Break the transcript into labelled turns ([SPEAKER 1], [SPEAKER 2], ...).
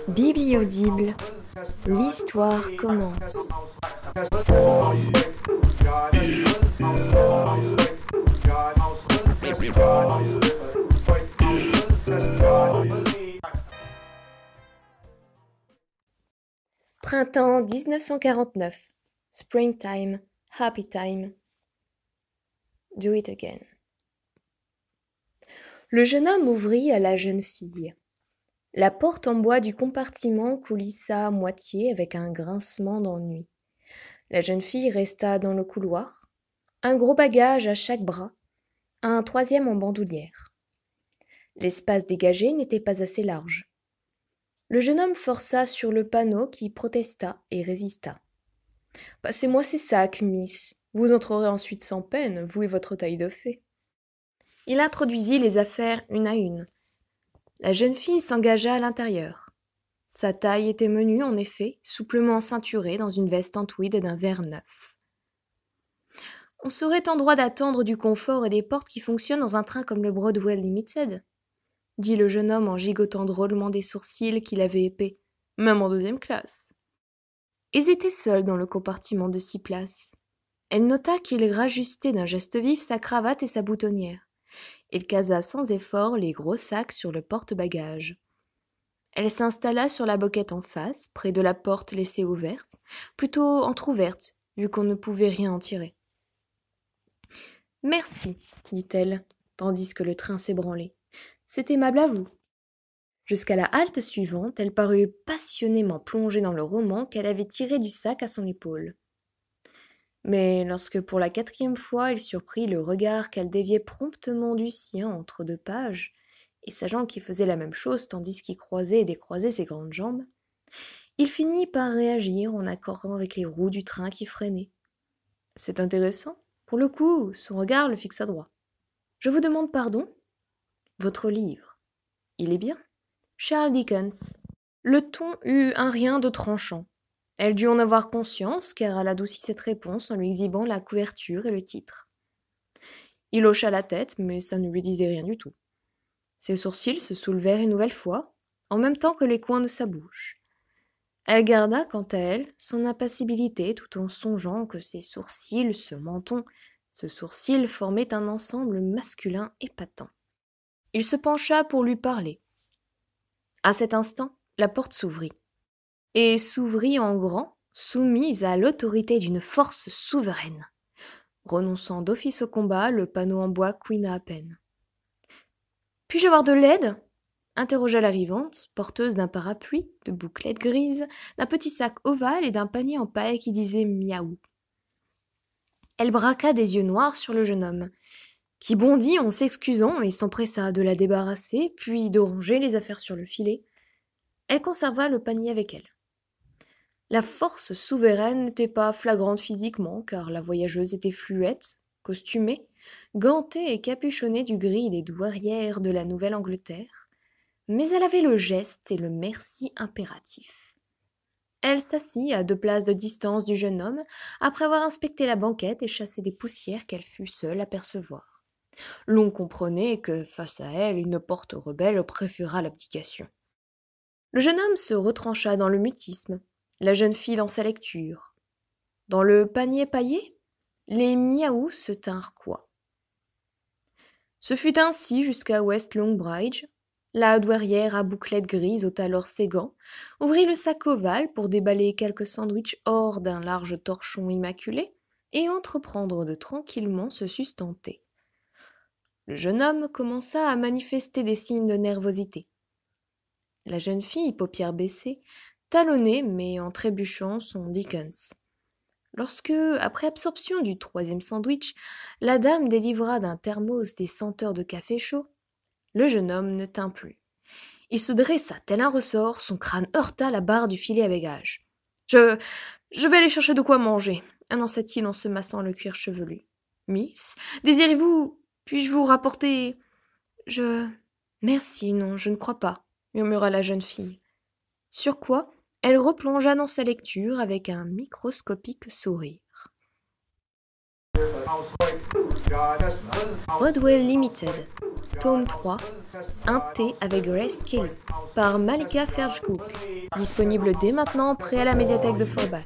[SPEAKER 1] Bible audible, l'histoire commence. Printemps 1949. Springtime, happy time. Do it again. Le jeune homme ouvrit à la jeune fille. La porte en bois du compartiment coulissa à moitié avec un grincement d'ennui. La jeune fille resta dans le couloir, un gros bagage à chaque bras, un troisième en bandoulière. L'espace dégagé n'était pas assez large. Le jeune homme força sur le panneau qui protesta et résista. « Passez-moi ces sacs, miss. Vous entrerez ensuite sans peine, vous et votre taille de fée. » Il introduisit les affaires une à une. La jeune fille s'engagea à l'intérieur. Sa taille était menue, en effet, souplement ceinturée dans une veste en tweed d'un vert neuf. « On serait en droit d'attendre du confort et des portes qui fonctionnent dans un train comme le Broadway Limited », dit le jeune homme en gigotant drôlement des sourcils qu'il avait épais, même en deuxième classe. Ils étaient seuls dans le compartiment de 6 places. Elle nota qu'il rajustait d'un geste vif sa cravate et sa boutonnière. Il casa sans effort les gros sacs sur le porte-bagages. Elle s'installa sur la boquette en face, près de la porte laissée ouverte, plutôt entr'ouverte, vu qu'on ne pouvait rien en tirer. « Merci, dit-elle, tandis que le train s'ébranlait. C'est aimable à vous. » Jusqu'à la halte suivante, elle parut passionnément plongée dans le roman qu'elle avait tiré du sac à son épaule. Mais lorsque pour la 4e fois il surprit le regard qu'elle déviait promptement du sien entre 2 pages, et sachant qu'il faisait la même chose tandis qu'il croisait et décroisait ses grandes jambes, il finit par réagir en accordant avec les roues du train qui freinaient. C'est intéressant. Pour le coup, son regard le fixa droit. « Je vous demande pardon ? Votre livre. Il est bien. Charles Dickens. » Le ton eut un rien de tranchant. Elle dut en avoir conscience, car elle adoucit cette réponse en lui exhibant la couverture et le titre. Il hocha la tête, mais ça ne lui disait rien du tout. Ses sourcils se soulevèrent une nouvelle fois, en même temps que les coins de sa bouche. Elle garda, quant à elle, son impassibilité tout en songeant que ses sourcils, ce menton, ce sourcil formait un ensemble masculin épatant. Il se pencha pour lui parler. À cet instant, la porte s'ouvrit. Et s'ouvrit en grand, soumise à l'autorité d'une force souveraine. Renonçant d'office au combat, le panneau en bois couina à peine. « Puis-je avoir de l'aide ?» interrogea l'arrivante, porteuse d'un parapluie, de bouclettes grises, d'un petit sac ovale et d'un panier en paille qui disait « miaou ». Elle braqua des yeux noirs sur le jeune homme, qui bondit en s'excusant et s'empressa de la débarrasser, puis de ranger les affaires sur le filet. Elle conserva le panier avec elle. La force souveraine n'était pas flagrante physiquement, car la voyageuse était fluette, costumée, gantée et capuchonnée du gris des douairières de la Nouvelle-Angleterre, mais elle avait le geste et le merci impératif. Elle s'assit à 2 places de distance du jeune homme, après avoir inspecté la banquette et chassé des poussières qu'elle fut seule à percevoir. L'on comprenait que, face à elle, une porte rebelle préféra l'abdication. Le jeune homme se retrancha dans le mutisme, la jeune fille dans sa lecture. Dans le panier paillé, les miaous se tinrent quoi. Ce fut ainsi jusqu'à West Longbridge. La douairière à bouclettes grises ôta alors ses gants, ouvrit le sac ovale pour déballer quelques sandwichs hors d'un large torchon immaculé et entreprendre de tranquillement se sustenter. Le jeune homme commença à manifester des signes de nervosité. La jeune fille, paupières baissées, talonnait, mais en trébuchant, son Dickens. Lorsque, après absorption du 3e sandwich, la dame délivra d'un thermos des senteurs de café chaud, le jeune homme ne tint plus. Il se dressa tel un ressort, son crâne heurta la barre du filet à bagages. « Je vais aller chercher de quoi manger », annonça-t-il en se massant le cuir chevelu. « Miss, désirez-vous... puis-je vous rapporter... » « Merci, non, je ne crois pas », murmura la jeune fille. Sur quoi, elle replongea dans sa lecture avec un microscopique sourire. Broadway Limited, tome 3, Un thé avec Grace Kelly, par Malika Ferjgook, disponible dès maintenant prêt à la médiathèque de Forbach.